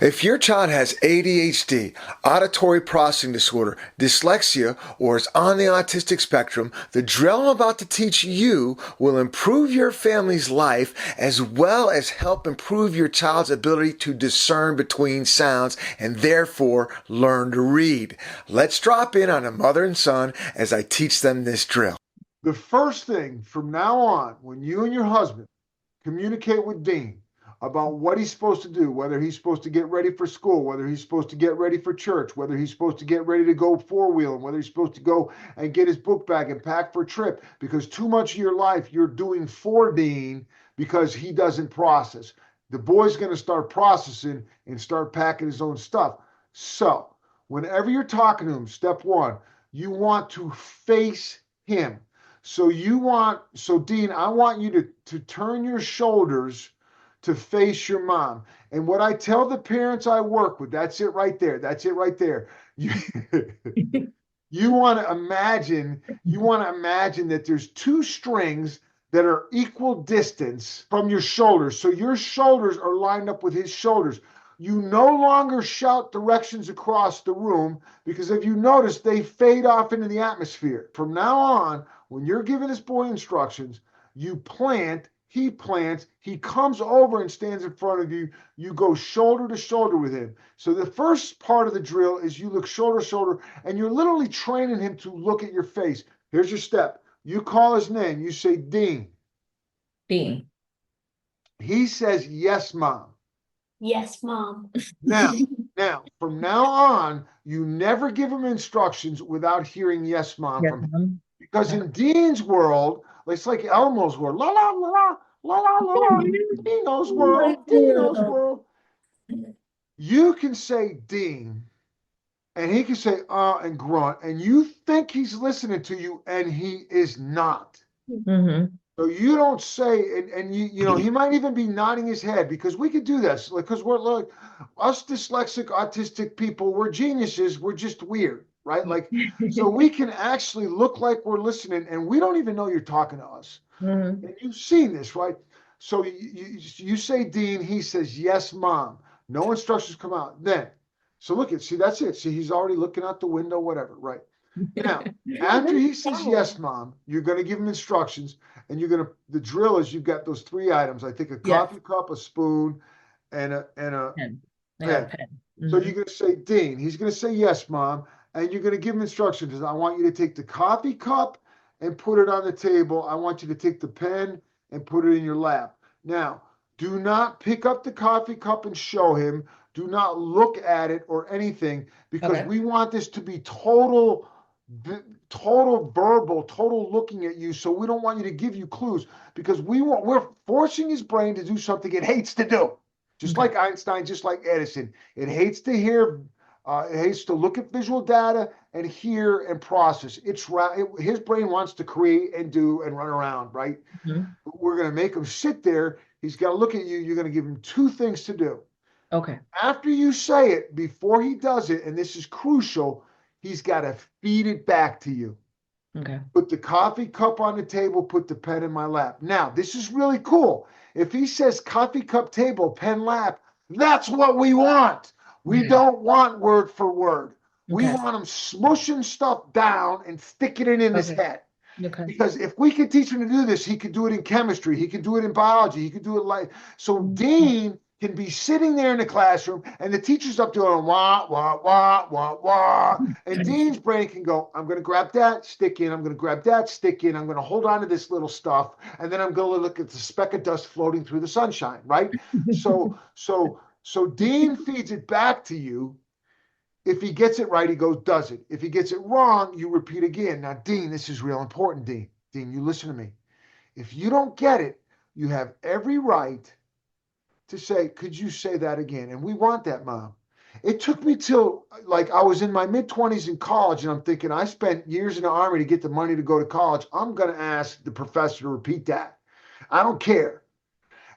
If your child has ADHD, auditory processing disorder, dyslexia, or is on the autistic spectrum, the drill I'm about to teach you will improve your family's life as well as help improve your child's ability to discern between sounds and therefore learn to read. Let's drop in on a mother and son as I teach them this drill. The first thing from now on, when you and your husband communicate with Dean about what he's supposed to do, whether he's supposed to get ready for school, whether he's supposed to get ready for church, whether he's supposed to get ready to go four-wheeling, whether he's supposed to go and get his book bag and pack for a trip, because too much of your life you're doing for Dean because he doesn't process. The boy's going to start processing and start packing his own stuff. So whenever you're talking to him, step one, you want to face him. So Dean, I want you to turn your shoulders to face your mom. And what I tell the parents I work with, that's it right there. That's it right there. You, you want to imagine that there's two strings that are equal distance from your shoulders. So your shoulders are lined up with his shoulders. You no longer shout directions across the room because if you notice, they fade off into the atmosphere. From now on, when you're giving this boy instructions, you plant, he plants, he comes over and stands in front of you. You go shoulder to shoulder with him. So the first part of the drill is you look shoulder to shoulder, and you're literally training him to look at your face. Here's your step. You call his name. You say, Dean. Dean. He says, yes, Mom. Yes, Mom. Now, from now on, you never give him instructions without hearing yes, Mom from him. Because in Dean's world, it's like Elmo's world. La la la la la la la. Dino's world. Dino's world. You can say Dean, and he can say and grunt, and you think he's listening to you, and he is not. Mm-hmm. So you don't say, and you know, he might even be nodding his head because we could do this, because we're like us dyslexic, autistic people, we're geniuses, we're just weird, right? Like, so we can actually look like we're listening, and we don't even know you're talking to us. Mm-hmm. And you've seen this, right? So you say Dean, he says yes, Mom. No instructions come out. Then, so look at, see, that's it. See, he's already looking out the window, whatever, right? Now, after he says yes, Mom, you're going to give him instructions, and the drill is you've got those three items. I think a coffee cup, a spoon, and a pen. Mm-hmm. So you're going to say, Dean, he's going to say yes, Mom, and you're going to give him instructions. I want you to take the coffee cup and put it on the table. I want you to take the pen and put it in your lap. Now, do not pick up the coffee cup and show him. Do not look at it or anything, because we want this to be total verbal, total looking at you. So we don't want you to give you clues, because we're forcing his brain to do something it hates to do. Just like Einstein, just like Edison. It hates to hear, it hates to look at visual data and hear and process. His brain wants to create and do and run around, right? Mm-hmm. We're going to make him sit there. He's got to look at you. You're going to give him two things to do. Okay. After you say it, before he does it, and this is crucial, he's got to feed it back to you. Okay. Put the coffee cup on the table, put the pen in my lap. Now, this is really cool. If he says coffee cup table, pen lap, that's what we want. We don't want word for word. We want him smushing stuff down and sticking it in his head. Okay. Because if we could teach him to do this, he could do it in chemistry. He could do it in biology. He could do it like, so Dean can be sitting there in the classroom and the teacher's up doing wah, wah, wah, wah, wah. And Dean's brain can go, I'm going to grab that, stick in. I'm going to grab that, stick in. I'm going to hold on to this little stuff. And then I'm going to look at the speck of dust floating through the sunshine, right? So Dean feeds it back to you. If he gets it right, he goes, does it. If he gets it wrong, you repeat again. Now, Dean, this is real important, Dean. Dean, you listen to me. If you don't get it, you have every right to say, could you say that again? And we want that, Mom. It took me till like I was in my mid-20s in college, and I'm thinking, I spent years in the Army to get the money to go to college. I'm going to ask the professor to repeat that. I don't care.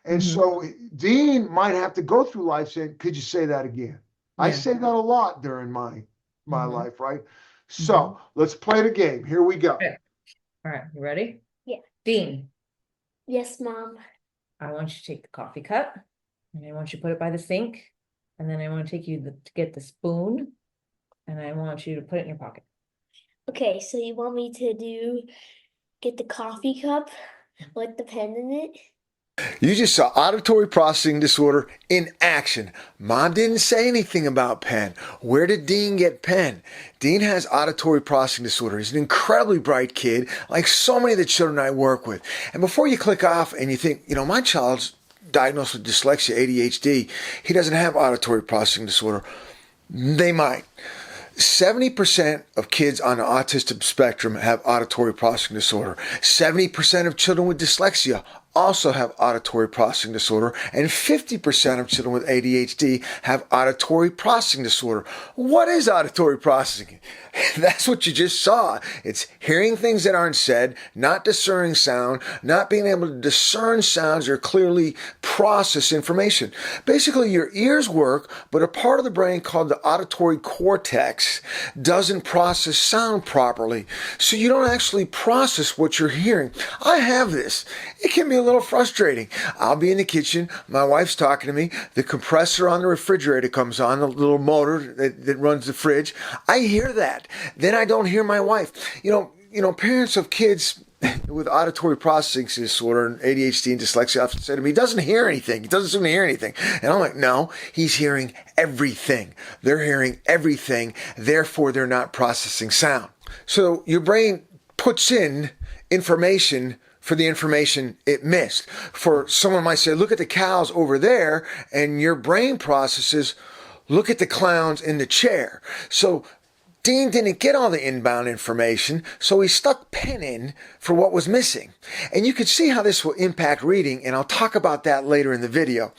And so Dean might have to go through life saying, could you say that again? I say that a lot during my life, right? So let's play the game. Here we go. Okay. All right, you ready? Yeah. Dean. Yes, Mom. I want you to take the coffee cup, and I want you to put it by the sink. And then I want to take you to get the spoon, and I want you to put it in your pocket. Okay, so you want me to get the coffee cup with the pen in it? You just saw auditory processing disorder in action. Mom didn't say anything about pen. Where did Dean get pen? Dean has auditory processing disorder. He's an incredibly bright kid, like so many of the children I work with. And before you click off and you think, my child's diagnosed with dyslexia, ADHD, he doesn't have auditory processing disorder. They might. 70% of kids on the autistic spectrum have auditory processing disorder. 70% of children with dyslexia also have auditory processing disorder, and 50% of children with ADHD have auditory processing disorder. What is auditory processing? That's what you just saw. It's hearing things that aren't said, not discerning sound, not being able to discern sounds or clearly process information. Basically, your ears work, but a part of the brain called the auditory cortex doesn't process sound properly. So you don't actually process what you're hearing. I have this. It can be a little frustrating. I'll be in the kitchen, my wife's talking to me, the compressor on the refrigerator comes on, the little motor that runs the fridge. I hear that. Then I don't hear my wife. Parents of kids with auditory processing disorder and ADHD and dyslexia often say to me, he doesn't hear anything. He doesn't seem to hear anything. And I'm like, no, he's hearing everything. They're hearing everything. Therefore, they're not processing sound. So your brain puts in information for the information it missed. For someone might say, look at the cows over there, and your brain processes, look at the clowns in the chair. So Dean didn't get all the inbound information, so he stuck pen in for what was missing. And you can see how this will impact reading, and I'll talk about that later in the video.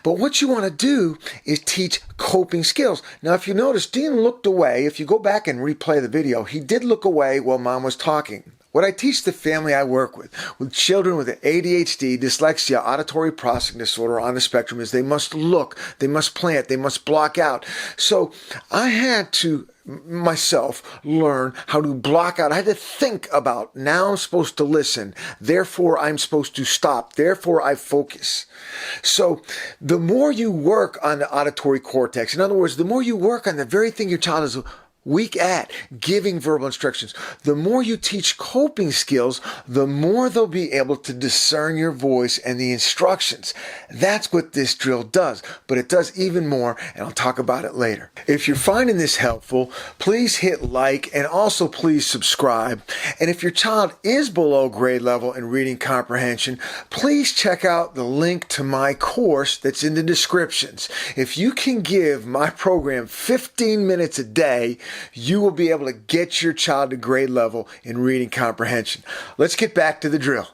But what you want to do is teach coping skills. Now, if you notice, Dean looked away. If you go back and replay the video, he did look away while Mom was talking. What I teach the family I work with children with ADHD, dyslexia, auditory processing disorder on the spectrum, is they must look, they must plant, they must block out. So I had to myself learn how to block out. I had to think about, now I'm supposed to listen, therefore I'm supposed to stop, therefore I focus. So the more you work on the auditory cortex, in other words, the more you work on the very thing your child is weak at, giving verbal instructions, the more you teach coping skills, the more they'll be able to discern your voice and the instructions. That's what this drill does, but it does even more, and I'll talk about it later. If you're finding this helpful, please hit like and also please subscribe. And if your child is below grade level in reading comprehension, please check out the link to my course that's in the descriptions. If you can give my program 15 minutes a day, you will be able to get your child to grade level in reading comprehension. Let's get back to the drill.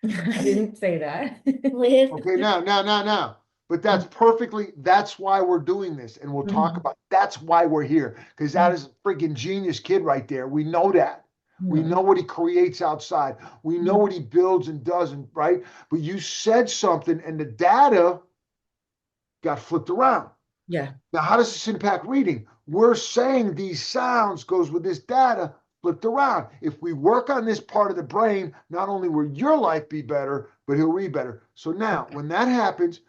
I didn't say that. Okay, now. But that's why we're doing this. And we'll talk about, that's why we're here. Because that is a freaking genius kid right there. We know that. We know what he creates outside. We know what he builds and doesn't, right? But you said something and the data got flipped around. Yeah. Now, how does this impact reading? We're saying these sounds goes with this data flipped around. If we work on this part of the brain, not only will your life be better, but he'll read better. So now, when that happens,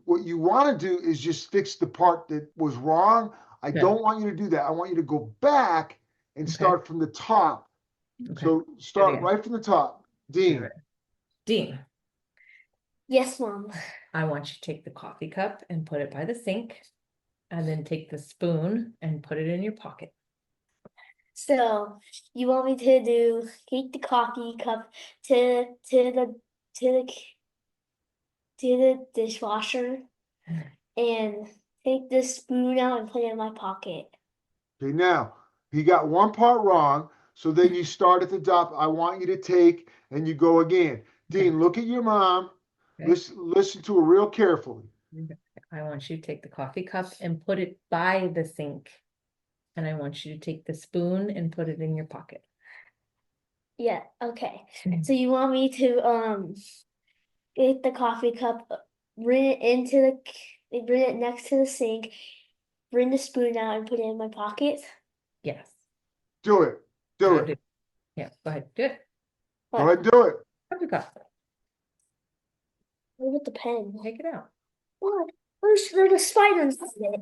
what you want to do is just fix the part that was wrong. I don't want you to do that. I want you to go back and start from the top. Okay. So start right from the top. Dean. Dean, Yes, Mom. I want you to take the coffee cup and put it by the sink, and then take the spoon and put it in your pocket. So you want me to take the coffee cup to the dishwasher and take the spoon out and put it in my pocket. Okay, now he got one part wrong. So then you start at the top. I want you to take and you go again. Dean, look at your mom. Okay. Listen to her real carefully. I want you to take the coffee cup and put it by the sink. And I want you to take the spoon and put it in your pocket. Yeah, okay. So you want me to get the coffee cup, bring it next to the sink, bring the spoon out and put it in my pocket? Yes. Do it. Do it. Yeah, go ahead. Do it. Go ahead and do it. Coffee cup. What about the pen? Take it out. What? There's a spider inside it.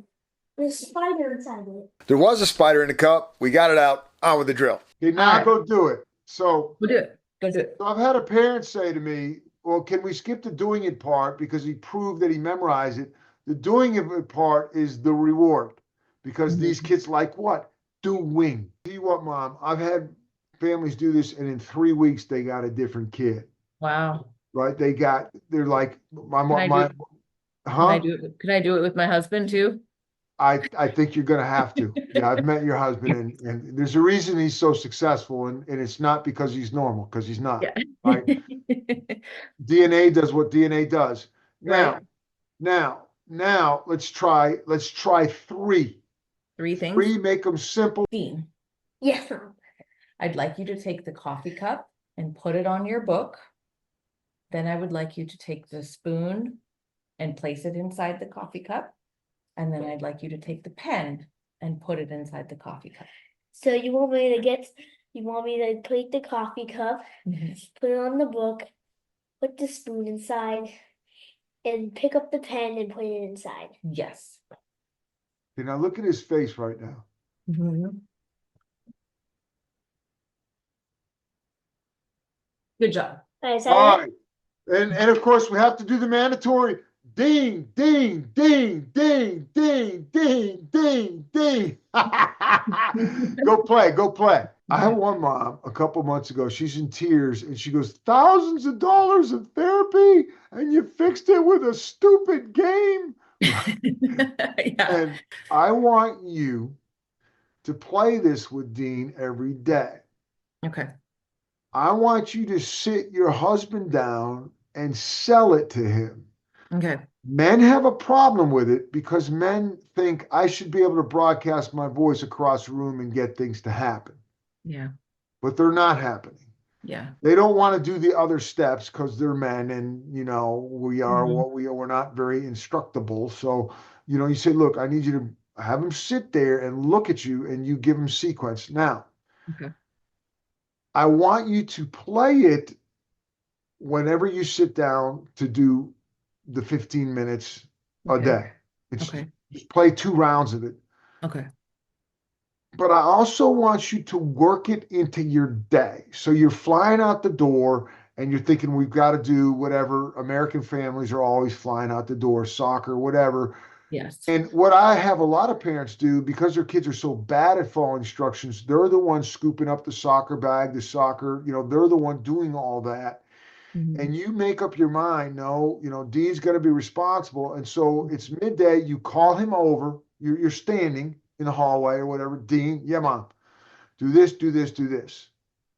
There's a spider inside it. There was a spider in the cup. We got it out. On with the drill. Okay, now All right. go do it. So We'll do it. Go do it. I've had a parent say to me, well, can we skip the doing it part because he proved that he memorized it? The doing it part is the reward because these kids like what? Doing. See what, Mom? I've had families do this, and in 3 weeks, they got a different kid, Wow. right? They're like, Can I do it with my husband too? I think you're going to have to. Yeah, I've met your husband, and there's a reason he's so successful, and it's not because he's normal, because he's not. Yeah. Right? DNA does what DNA does. Right. Now, let's try 3. 3 things. 3, make them simple. Dean, Yes, Mom. I'd like you to take the coffee cup and put it on your book. Then I would like you to take the spoon and place it inside the coffee cup. And then I'd like you to take the pen and put it inside the coffee cup. So you want me to take the coffee cup, put it on the book, put the spoon inside, and pick up the pen and put it inside. Yes. Okay, now look at his face right now. Good job. Is that All it? right. And of course, we have to do the mandatory ding, ding, ding, ding, ding, ding, ding, ding. Go play. I had one mom a couple months ago. She's in tears and she goes, thousands of dollars of therapy and you fixed it with a stupid game. Yeah. And I want you to play this with Dean every day. Okay. I want you to sit your husband down and sell it to him. Okay. Men have a problem with it because men think I should be able to broadcast my voice across the room and get things to happen. Yeah. But they're not happening. Yeah. They don't want to do the other steps because they're men and, we are what we are. We're not very instructable. So, you say, look, I need you to have him sit there and look at you and you give him sequence. Now, Okay. I want you to play it whenever you sit down to do the 15 minutes a Okay. day. It's Okay. just play 2 rounds of it. Okay. But I also want you to work it into your day. So you're flying out the door and you're thinking we've got to do whatever. American families are always flying out the door, soccer, whatever. Yes. And what I have a lot of parents do, because their kids are so bad at following instructions, they're the ones scooping up the soccer bag, the soccer, they're the one doing all that. And you make up your mind, no, Dean's going to be responsible. And so it's midday, you call him over, you're standing in the hallway or whatever. Dean, yeah, Mom, do this,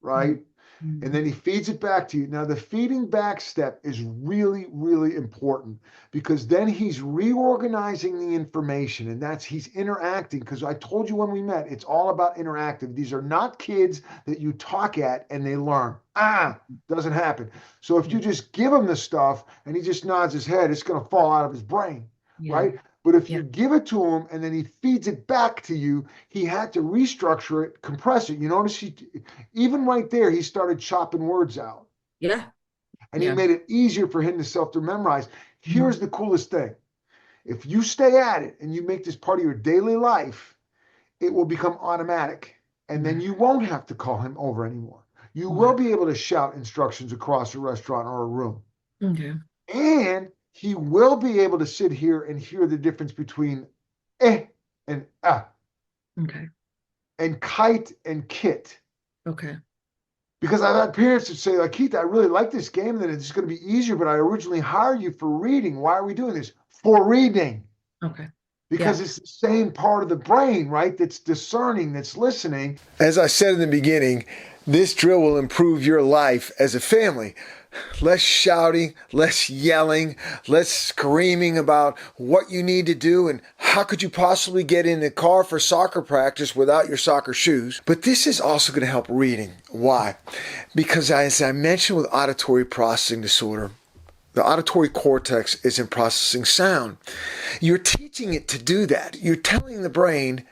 right? And then he feeds it back to you. Now, the feeding back step is really, really important because then he's reorganizing the information and he's interacting. Because I told you when we met, it's all about interactive. These are not kids that you talk at and they learn. Doesn't happen. So if you just give him the stuff and he just nods his head, it's going to fall out of his brain, right? But if you give it to him and then he feeds it back to you, he had to restructure it, compress it. You notice even right there, he started chopping words out. Yeah. And he made it easier for him to memorize. Here's the coolest thing. If you stay at it and you make this part of your daily life, it will become automatic. And then you won't have to call him over anymore. You will be able to shout instructions across a restaurant or a room. Okay. And he will be able to sit here and hear the difference between and ah. Okay. And kite and kit. Okay. Because I've had parents that say, like, Keith, I really like this game, and it's going to be easier, but I originally hired you for reading. Why are we doing this? For reading. Okay. Because it's the same part of the brain, right? That's discerning, that's listening. As I said in the beginning, this drill will improve your life as a family. Less shouting, less yelling, less screaming about what you need to do and how could you possibly get in the car for soccer practice without your soccer shoes. But this is also going to help reading. Why? Because as I mentioned with auditory processing disorder, the auditory cortex isn't processing sound. You're teaching it to do that. You're telling the brain,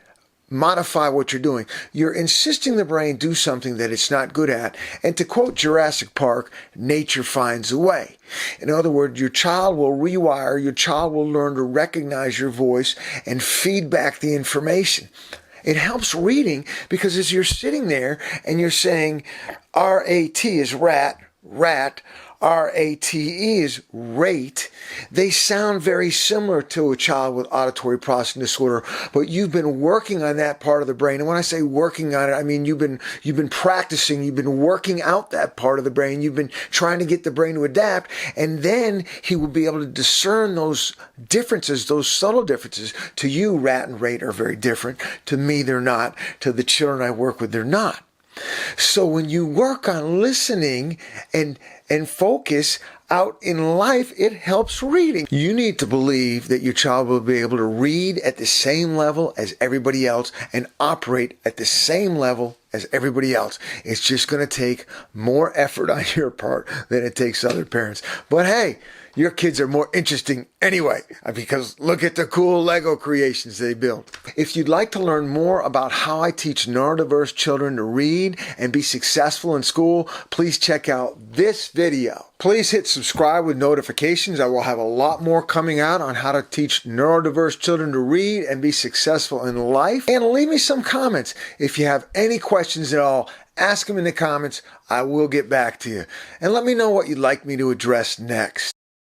modify what you're doing. You're insisting the brain do something that it's not good at. And to quote Jurassic Park, nature finds a way. In other words, your child will rewire, your child will learn to recognize your voice and feed back the information. It helps reading because as you're sitting there and you're saying R-A-T is rat, rat, R-A-T-E is rate, they sound very similar to a child with auditory processing disorder, but you've been working on that part of the brain. And when I say working on it, I mean you've been practicing, you've been working out that part of the brain, you've been trying to get the brain to adapt, and then he will be able to discern those differences, those subtle differences. To you, rat and rate are very different. To me, they're not. To the children I work with, they're not. So when you work on listening and focus out in life, it helps reading. You need to believe that your child will be able to read at the same level as everybody else and operate at the same level as everybody else. It's just going to take more effort on your part than it takes other parents. But hey, your kids are more interesting anyway, because look at the cool Lego creations they built. If you'd like to learn more about how I teach neurodiverse children to read and be successful in school, please check out this video. Please hit subscribe with notifications. I will have a lot more coming out on how to teach neurodiverse children to read and be successful in life. And leave me some comments. If you have any questions at all, ask them in the comments. I will get back to you. And let me know what you'd like me to address next.